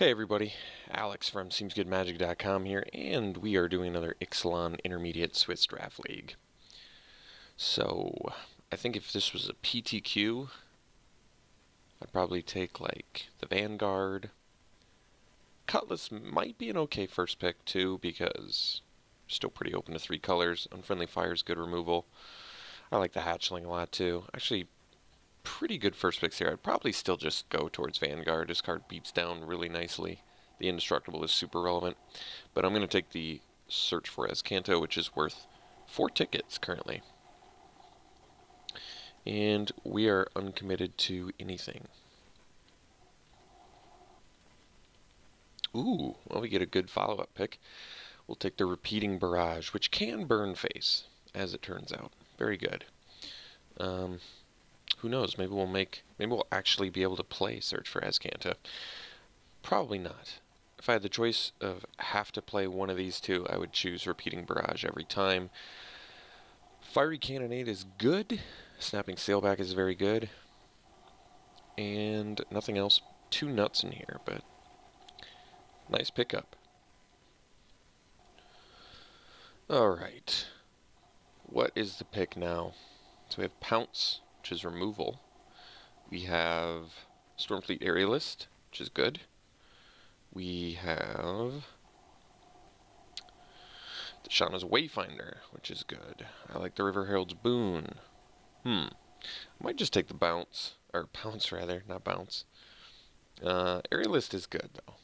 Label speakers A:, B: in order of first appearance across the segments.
A: Hey everybody, Alex from SeemsGoodMagic.com here, and we are doing another Ixalan Intermediate Swiss Draft League. So, I think if this was a PTQ, I'd probably take like the Vanguard. Cutlass might be an okay first pick too, because still pretty open to 3 colors. Unfriendly Fire is good removal. I like the Hatchling a lot too. Actually, pretty good first picks here. I'd probably still just go towards Vanguard. This card beeps down really nicely. The Indestructible is super relevant. But I'm going to take the Search for Azcanto, which is worth 4 tickets currently. And we are uncommitted to anything. Ooh, well, we get a good follow-up pick. We'll take the Repeating Barrage, which can burn face, as it turns out. Very good. Who knows? Maybe we'll actually be able to play Search for Azcanta. Probably not. If I had the choice of have to play one of these two, I would choose Repeating Barrage every time. Fiery Cannonade is good. Snapping Sailback is very good. And nothing else too nuts in here, but nice pickup. Alright. What is the pick now? So we have Pounce, which is removal. We have Stormfleet Aerialist, which is good. We have the Shauna's Wayfinder, which is good. I like the River Herald's Boon. I might just take the Bounce, or Pounce rather, not Bounce. Aerialist is good though.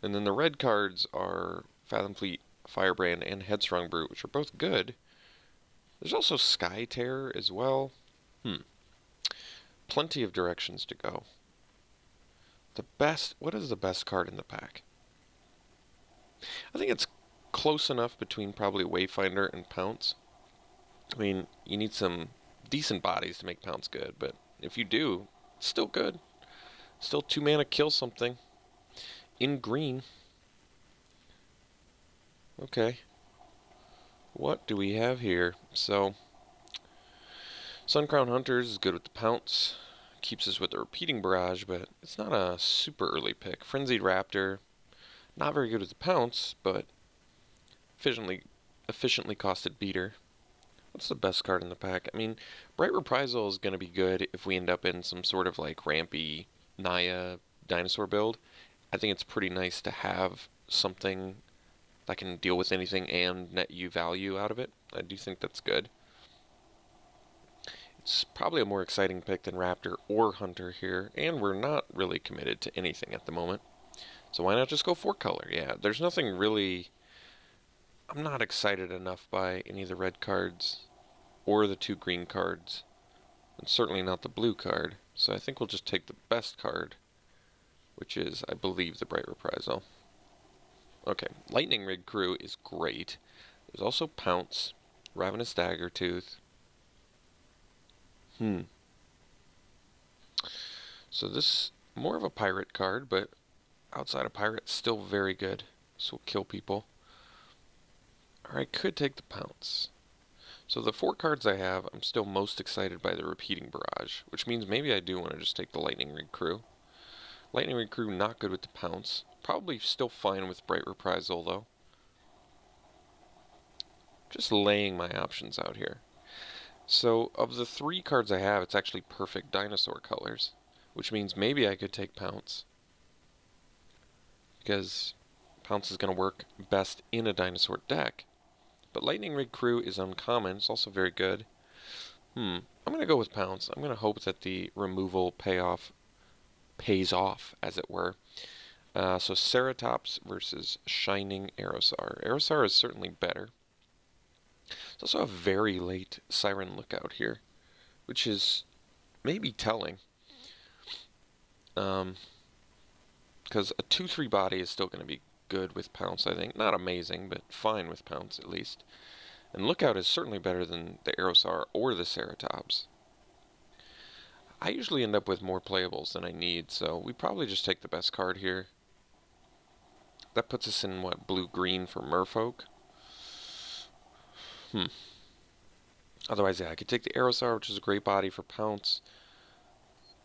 A: And then the red cards are Fathomfleet, Firebrand, and Headstrong Brute, which are both good. There's also Sky Terror as well. Plenty of directions to go. What is the best card in the pack? I think it's close enough between probably Wayfinder and Pounce. I mean, you need some decent bodies to make Pounce good, but if you do, it's still good. Still 2 mana kill something. In green. Okay. What do we have here? So, Suncrown Hunters is good with the Pounce. Keeps us with the Repeating Barrage, but it's not a super early pick. Frenzied Raptor, not very good with the Pounce, but efficiently costed beater. What's the best card in the pack? I mean, Bright Reprisal is going to be good if we end up in some sort of like rampy Naya dinosaur build. I think it's pretty nice to have something that can deal with anything and net you value out of it. I do think that's good. It's probably a more exciting pick than Raptor or Hunter here, and we're not really committed to anything at the moment. So why not just go 4-color? Yeah, there's nothing really... I'm not excited enough by any of the red cards or the 2 green cards, and certainly not the blue card. So I think we'll just take the best card, which is, I believe, the Bright Reprisal. Okay, Lightning Rig Crew is great. There's also Pounce, Ravenous Daggertooth. So this more of a pirate card, but outside of pirate, still very good. So we'll kill people. Or I could take the Pounce. So the 4 cards I have, I'm still most excited by the Repeating Barrage, which means maybe I do want to just take the Lightning Rig Crew. Lightning Rig Crew not good with the Pounce. Probably still fine with Bright Reprisal though. Just laying my options out here. So of the 3 cards I have, it's actually perfect dinosaur colors, which means maybe I could take Pounce, because Pounce is going to work best in a dinosaur deck. But Lightning Rig Crew is uncommon. It's also very good. I'm going to go with Pounce. I'm going to hope that the removal pays off, as it were. So Ceratops versus Shining Aerosar. Aerosar is certainly better. There's also a very late Siren Lookout here, which is maybe telling. Because a 2/3 body is still going to be good with Pounce, I think. Not amazing, but fine with Pounce at least. And Lookout is certainly better than the Aerosar or the Ceratops. I usually end up with more playables than I need, so we probably just take the best card here. That puts us in, what, blue-green for Merfolk? Otherwise, yeah, I could take the Aerosar, which is a great body for Pounce.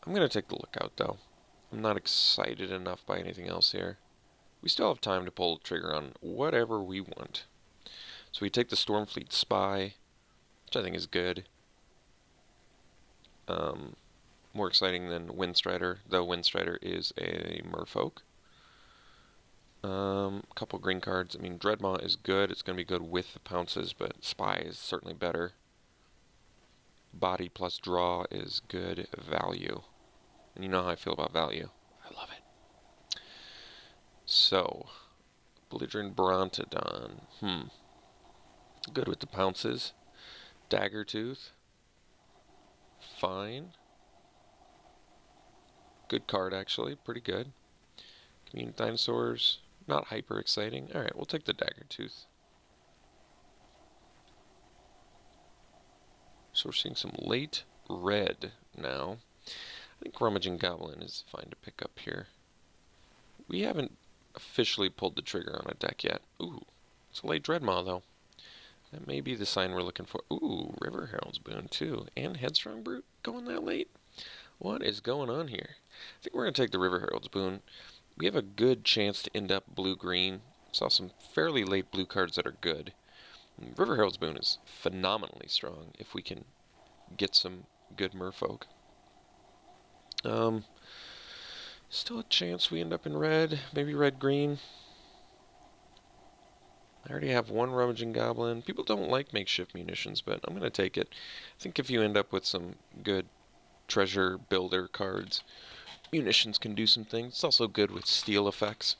A: I'm going to take the Lookout, though. I'm not excited enough by anything else here. We still have time to pull the trigger on whatever we want. So we take the Stormfleet Spy, which I think is good. More exciting than Windstrider, though Windstrider is a merfolk. Couple green cards. I mean, Dreadmaw is good. It's going to be good with the pounces, but Spy is certainly better. Body plus draw is good value. And you know how I feel about value. I love it. So, Belligerent Brontodon. Good with the pounces. Daggertooth. Fine. Good card, actually. Pretty good. Community Dinosaurs. Not hyper exciting. Alright, we'll take the Daggertooth. So we're seeing some late red now. I think Rummaging Goblin is fine to pick up here. We haven't officially pulled the trigger on a deck yet. Ooh, it's a late Dreadmaw, though. That may be the sign we're looking for. Ooh, River Herald's Boon, too. And Headstrong Brute going that late? What is going on here? I think we're going to take the River Herald's Boon. We have a good chance to end up blue-green. Saw some fairly late blue cards that are good. River Herald's Boon is phenomenally strong if we can get some good merfolk. Still a chance we end up in red, maybe red-green. I already have one Rummaging Goblin. People don't like makeshift munitions, but I'm going to take it. I think if you end up with some good treasure builder cards, munitions can do some things. It's also good with steel effects.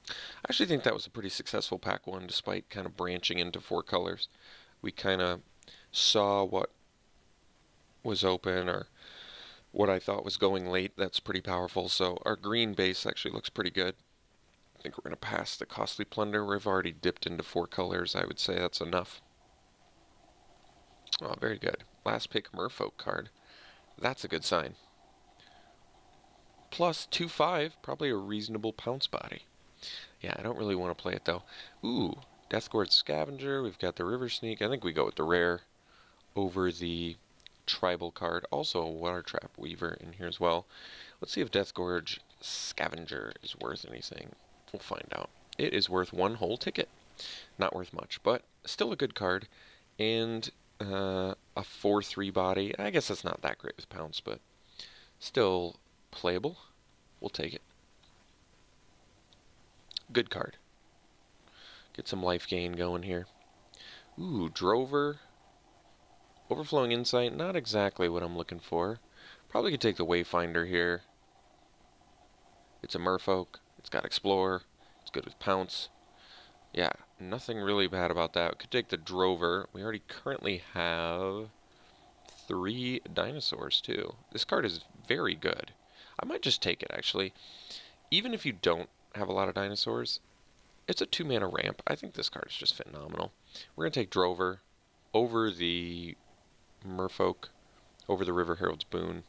A: I actually think that was a pretty successful pack one, despite kind of branching into 4 colors. We kind of saw what was open, or what I thought was going late. That's pretty powerful. So our green base actually looks pretty good. I think we're going to pass the Costly Plunder. We've already dipped into 4 colors. I would say that's enough. Oh, very good. Last pick Merfolk card. That's a good sign. Plus 2/5, probably a reasonable pounce body. Yeah, I don't really want to play it though. Ooh, Deathgorge Scavenger. We've got the River Sneak. I think we go with the rare over the tribal card. Also a Water Trap Weaver in here as well. Let's see if Deathgorge Scavenger is worth anything. We'll find out. It is worth 1 whole ticket. Not worth much, but still a good card. And a 4/3 body. I guess that's not that great with pounce, but still playable. We'll take it. Good card. Get some life gain going here. Ooh, Drover. Overflowing Insight. Not exactly what I'm looking for. Probably could take the Wayfinder here. It's a merfolk. It's got Explore. It's good with pounce. Yeah, nothing really bad about that. Could take the Drover. We already currently have 3 dinosaurs too. This card is very good. I might just take it actually. Even if you don't have a lot of dinosaurs, it's a 2-mana ramp. I think this card is just phenomenal. We're going to take Drover over the Merfolk, over the River Herald's Boon,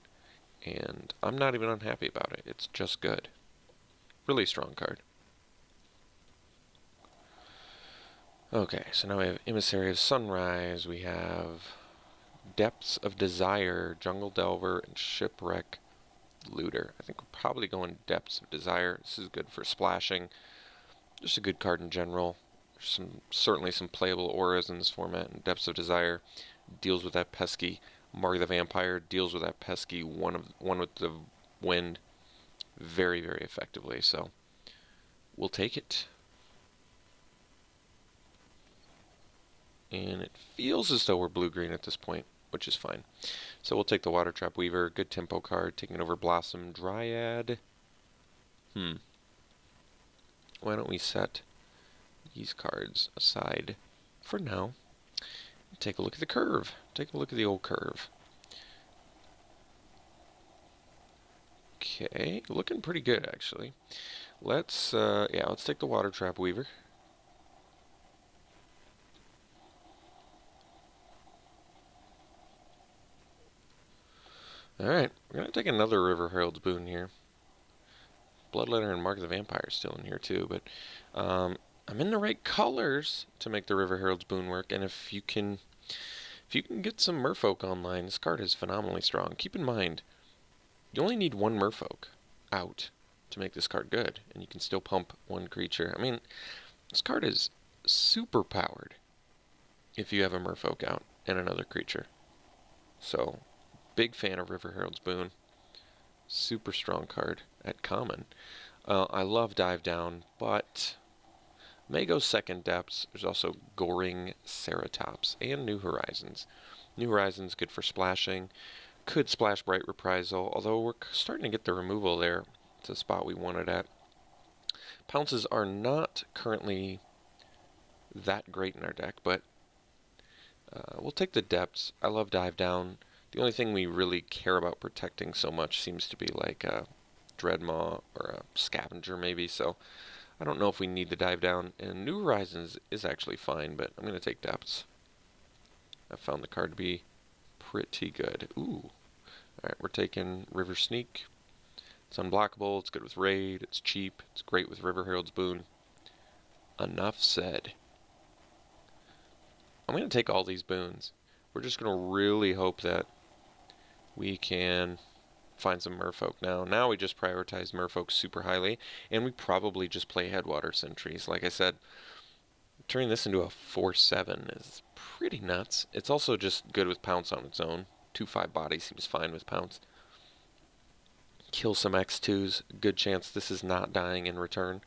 A: and I'm not even unhappy about it. It's just good. Really strong card. Okay, so now we have Emissary of Sunrise. We have Depths of Desire, Jungle Delver, and Shipwreck Looter. I think we're probably going Depths of Desire. This is good for splashing. Just a good card in general. There's certainly some playable auras in this format, and Depths of Desire deals with that pesky Mark the Vampire, deals with that pesky one with the wind very, very effectively. So we'll take it. And it feels as though we're blue-green at this point, which is fine. So we'll take the Water Trap Weaver, good tempo card, taking over Blossom Dryad. Why don't we set these cards aside for now? Take a look at the curve. Take a look at the old curve. Okay, looking pretty good actually. Let's take the Water Trap Weaver. Alright, we're going to take another River Herald's Boon here. Bloodletter and Mark the Vampire is still in here too, but I'm in the right colors to make the River Herald's Boon work, and if you can get some Merfolk online, this card is phenomenally strong. Keep in mind, You only need one Merfolk out to make this card good, and you can still pump one creature. I mean, this card is super powered if you have a Merfolk out and another creature. So, big fan of River Herald's Boon. Super strong card at common. I love Dive Down, but may go second depths. There's also Goring Ceratops and New Horizons. New Horizons good for splashing. Could splash Bright Reprisal, although we're starting to get the removal there. It's a spot we wanted at. Pounces are not currently that great in our deck, but we'll take the depths. I love Dive Down. The only thing we really care about protecting so much seems to be like a Dreadmaw or a Scavenger maybe, so I don't know if we need the Dive Down. And New Horizons is actually fine, but I'm going to take depths. I found the card to be pretty good. Ooh. Alright, we're taking River Sneak. It's unblockable, it's good with Raid, it's cheap, it's great with River Herald's Boon. Enough said. I'm going to take all these boons. We're just going to really hope that we can find some Merfolk now. Now we just prioritize Merfolk super highly, and we probably just play Headwater Sentries. Like I said, turning this into a 4/7 is pretty nuts. It's also just good with Pounce on its own. 2/5 body seems fine with Pounce. Kill some X2s. Good chance this is not dying in return.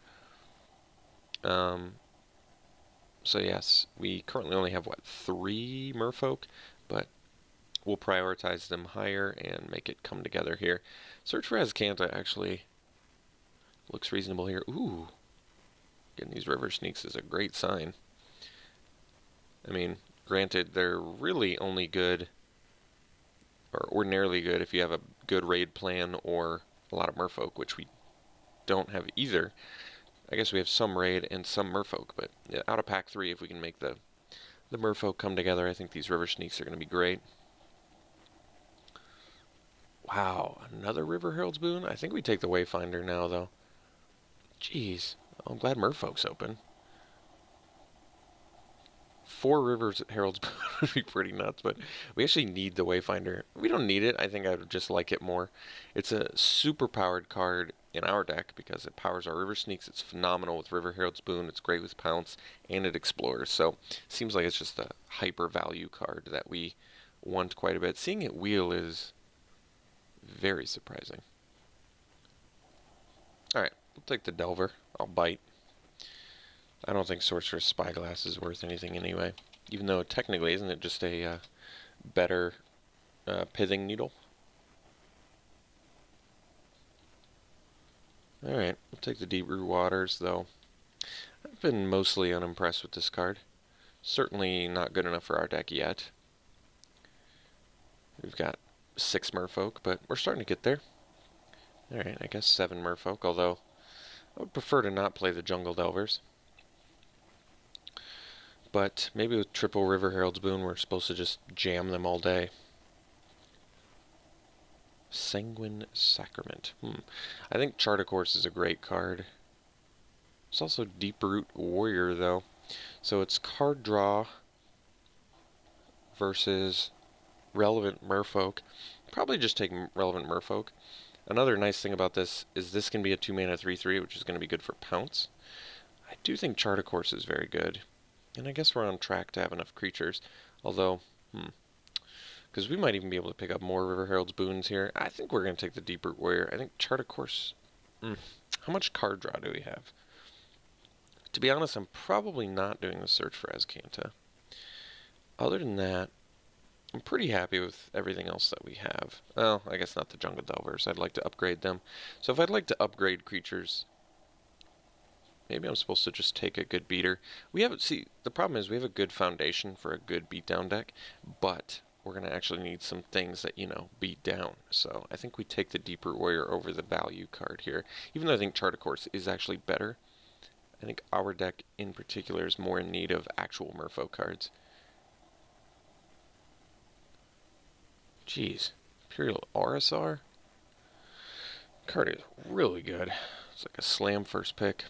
A: So yes, we currently only have, what, 3 Merfolk? But we'll prioritize them higher and make it come together here. Search for Azcanta actually looks reasonable here. Ooh. Getting these River Sneaks is a great sign. I mean, granted, they're really only good, or ordinarily good, if you have a good raid plan or a lot of Merfolk, which we don't have either. I guess we have some raid and some Merfolk, but out of pack 3, if we can make the Merfolk come together, I think these River Sneaks are going to be great. Wow, another River Herald's Boon? I think we take the Wayfinder now, though. Jeez, I'm glad Merfolk's open. 4 Rivers Herald's Boon would be pretty nuts, but we actually need the Wayfinder. We don't need it. I think I would just like it more. It's a super powered card in our deck because it powers our River Sneaks. It's phenomenal with River Herald's Boon. It's great with Pounce, and it explores. So seems like it's just a hyper value card that we want quite a bit. Seeing it wheel is very surprising. Alright, we'll take the Delver. I'll bite. I don't think Sorcerer's Spyglass is worth anything anyway. Even though technically, isn't it just a better pithing needle? Alright, we'll take the Deep Root Waters, though. I've been mostly unimpressed with this card. Certainly not good enough for our deck yet. We've got 6 Merfolk, but we're starting to get there. Alright, I guess 7 Merfolk, although I would prefer to not play the Jungle Delvers. But maybe with triple River Herald's Boon, we're supposed to just jam them all day. Sanguine Sacrament. I think Chart a Course is a great card. It's also Deep Root Warrior, though. So it's card draw versus relevant Merfolk. Probably just take relevant Merfolk. Another nice thing about this is this can be a 2-mana 3/3, which is going to be good for Pounce. I do think Chart a Course is very good. And I guess we're on track to have enough creatures. Although, because we might even be able to pick up more River Herald's Boons here. I think we're going to take the Deep Root Warrior. I think Chart a Course... How much card draw do we have? To be honest, I'm probably not doing the search for Azcanta. Other than that, I'm pretty happy with everything else that we have. Well, I guess not the Jungle Delvers. I'd like to upgrade them. So if I'd like to upgrade creatures... Maybe I'm supposed to just take a good beater. See, the problem is we have a good foundation for a good beatdown deck, but we're going to actually need some things that, beat down. So I think we take the Deep Root Warrior over the value card here. Even though I think Chart a Course is actually better, I think our deck in particular is more in need of actual Merfolk cards. Jeez. Imperial RSR? Card is really good. It's like a slam first pick.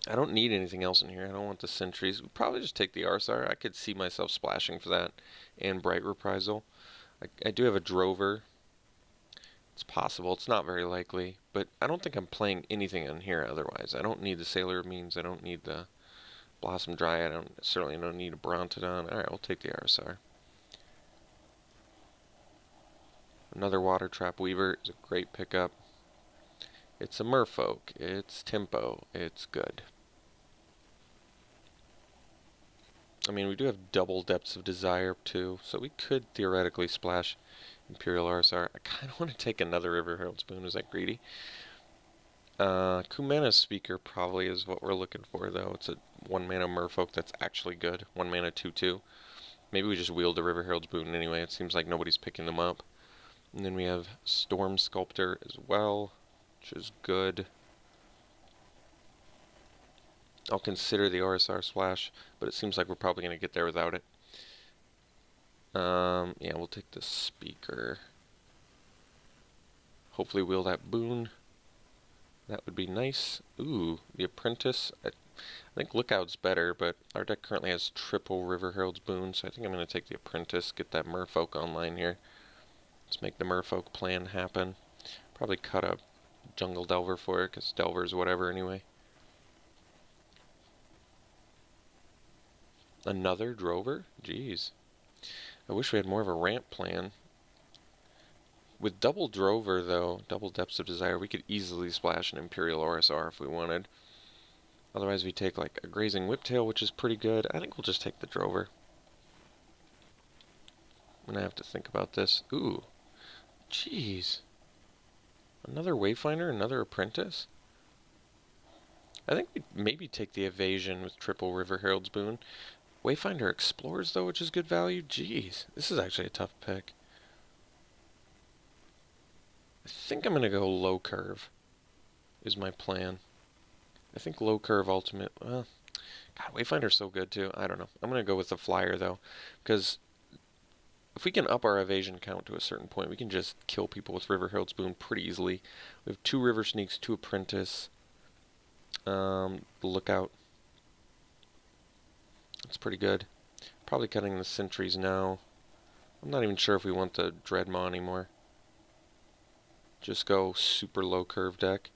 A: I don't need anything else in here. I don't want the Sentries. We'll probably just take the Arsar. I could see myself splashing for that and Bright Reprisal. I do have a Drover It's possible. It's not very likely, but I don't think I'm playing anything on here otherwise. I don't need the Sailor of Means. I don't need the Blossom Dryad. I certainly don't need a Brontodon. Alright, we'll take the RSR. Another Water Trap Weaver is a great pickup. It's a Merfolk. It's tempo. It's good. I mean, we do have double Depths of Desire too, so we could theoretically splash Imperial RSR. I kind of want to take another River Herald Spoon. Is that greedy? Kumana's Speaker probably is what we're looking for, though. It's a 1-mana Merfolk that's actually good. 1-mana 2/2. Maybe we just wield the River Herald Spoon anyway. It seems like nobody's picking them up. And then we have Storm Sculptor as well, which is good. I'll consider the RSR splash, but it seems like we're probably going to get there without it. Yeah, we'll take the Speaker. Hopefully wield that boon. That would be nice. Ooh, the Apprentice. I think Lookout's better, but our deck currently has triple River Herald's boon, so I think I'm going to take the Apprentice, get that Merfolk online here. Let's make the Merfolk plan happen. Probably cut a Jungle Delver for it, because Delver's whatever anyway. Another Drover? Jeez. I wish we had more of a ramp plan. With double Drover, though, double Depths of Desire, we could easily splash an Imperial RSR if we wanted. Otherwise, we take like a Grazing Whiptail, which is pretty good. I think we'll just take the Drover. I'm going to have to think about this. Ooh. Jeez. Another Wayfinder, another Apprentice? I think we'd maybe take the Evasion with triple River Herald's boon. Wayfinder Explores, though, which is good value. Jeez, this is actually a tough pick. I think I'm going to go low curve, is my plan. I think low curve ultimate, well, God, Wayfinder's so good, too. I don't know. I'm going to go with the Flyer, though, because if we can up our evasion count to a certain point, we can just kill people with River Herald's boon pretty easily. We have 2 River Sneaks, 2 Apprentice, Lookout. That's pretty good. Probably cutting the Sentries now. I'm not even sure if we want the Dreadmaw anymore. Just go super low curve deck.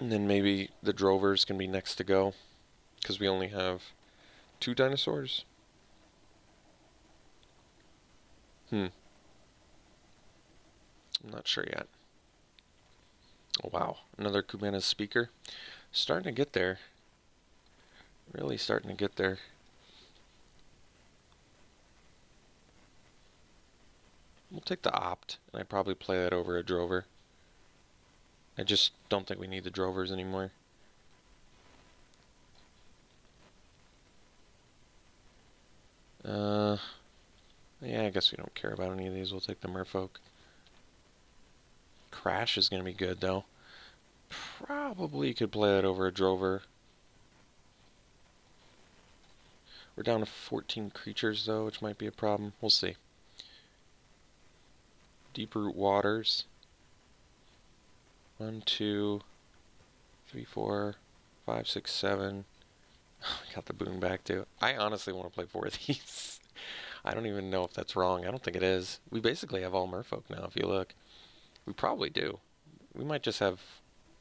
A: And then maybe the Drovers can be next to go, because we only have 2 dinosaurs. I'm not sure yet. Oh wow, another Kumana's Speaker. Starting to get there. Really starting to get there. We'll take the Opt, and I'd probably play that over a Drover. I just don't think we need the Drovers anymore. Yeah, I guess we don't care about any of these. We'll take the Merfolk. Crash is going to be good, though. Probably could play that over a Drover. We're down to 14 creatures, though, which might be a problem. We'll see. Deep-root Waters. 1, 2, 3, 4, 5, 6, 7. Got the boon back, too. I honestly want to play 4 of these. I don't even know if that's wrong. I don't think it is. We basically have all Merfolk now, if you look. We probably do. We might just have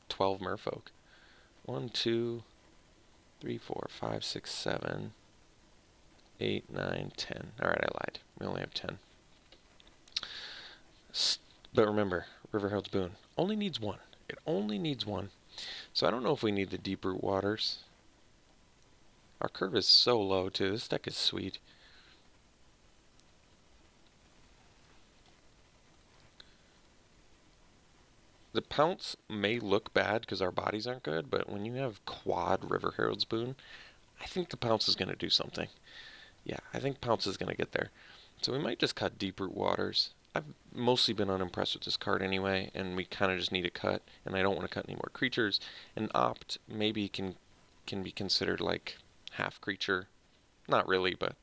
A: 12 Merfolk. 1, 2, 3, 4, 5, 6, 7, 8, 9, 10. Alright, I lied. We only have 10. But remember, River Herald's boon only needs 1. It only needs 1. So I don't know if we need the Deep-root Waters. Our curve is so low, too. This deck is sweet. The Pounce may look bad because our bodies aren't good, but when you have quad River Herald's boon, I think the Pounce is going to do something. Yeah, I think Pounce is going to get there. So we might just cut Deep-root Waters. I've mostly been unimpressed with this card anyway, and we kind of just need a cut, and I don't want to cut any more creatures. And Opt maybe can be considered like half creature. Not really, but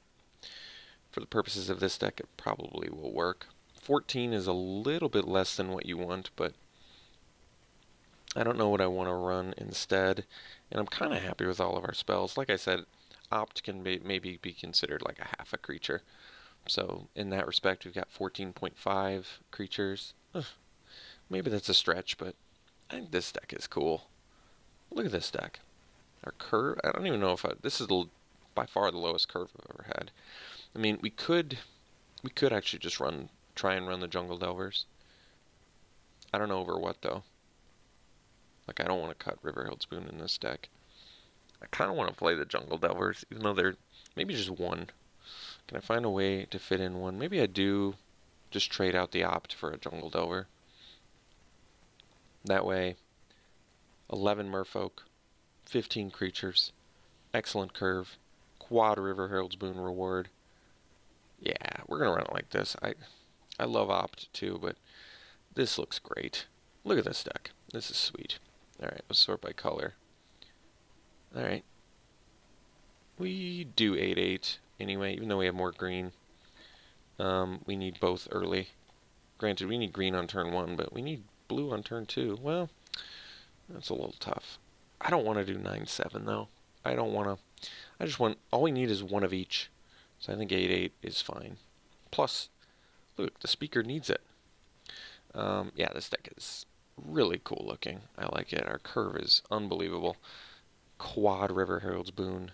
A: for the purposes of this deck, it probably will work. 14 is a little bit less than what you want, but I don't know what I want to run instead, and I'm kind of happy with all of our spells. Like I said, Opt can maybe be considered like a half a creature. So in that respect, we've got 14.5 creatures. Ugh, maybe that's a stretch, but I think this deck is cool. Look at this deck. Our curve, I don't even know if this is by far the lowest curve I've ever had. I mean, we could actually just try and run the Jungle Delvers. I don't know over what though. Like, I don't want to cut Riverhill Spoon in this deck. I kind of want to play the Jungle Delvers, even though they're maybe just one. Can I find a way to fit in one? Maybe I do just trade out the Opt for a Jungle Delver. That way, 11 Merfolk, 15 creatures, excellent curve, quad Riverhill Spoon reward. Yeah, we're going to run it like this. I love Opt too, but this looks great. Look at this deck. This is sweet. Alright, let's sort by color. Alright. We do 8/8 anyway, even though we have more green. We need both early. Granted, we need green on turn 1, but we need blue on turn 2. Well, that's a little tough. I don't want to do 9/7 though. I don't want to. I just want. All we need is one of each. So I think 8/8 is fine. Plus, look, the speaker needs it. Yeah, this deck is really cool looking. I like it. Our curve is unbelievable. Quad Riverhill Boon.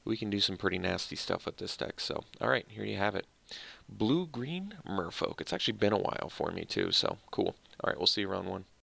A: We can do some pretty nasty stuff with this deck. So, alright, here you have it. Blue-green Merfolk. It's actually been a while for me too, so cool. Alright, we'll see you round 1.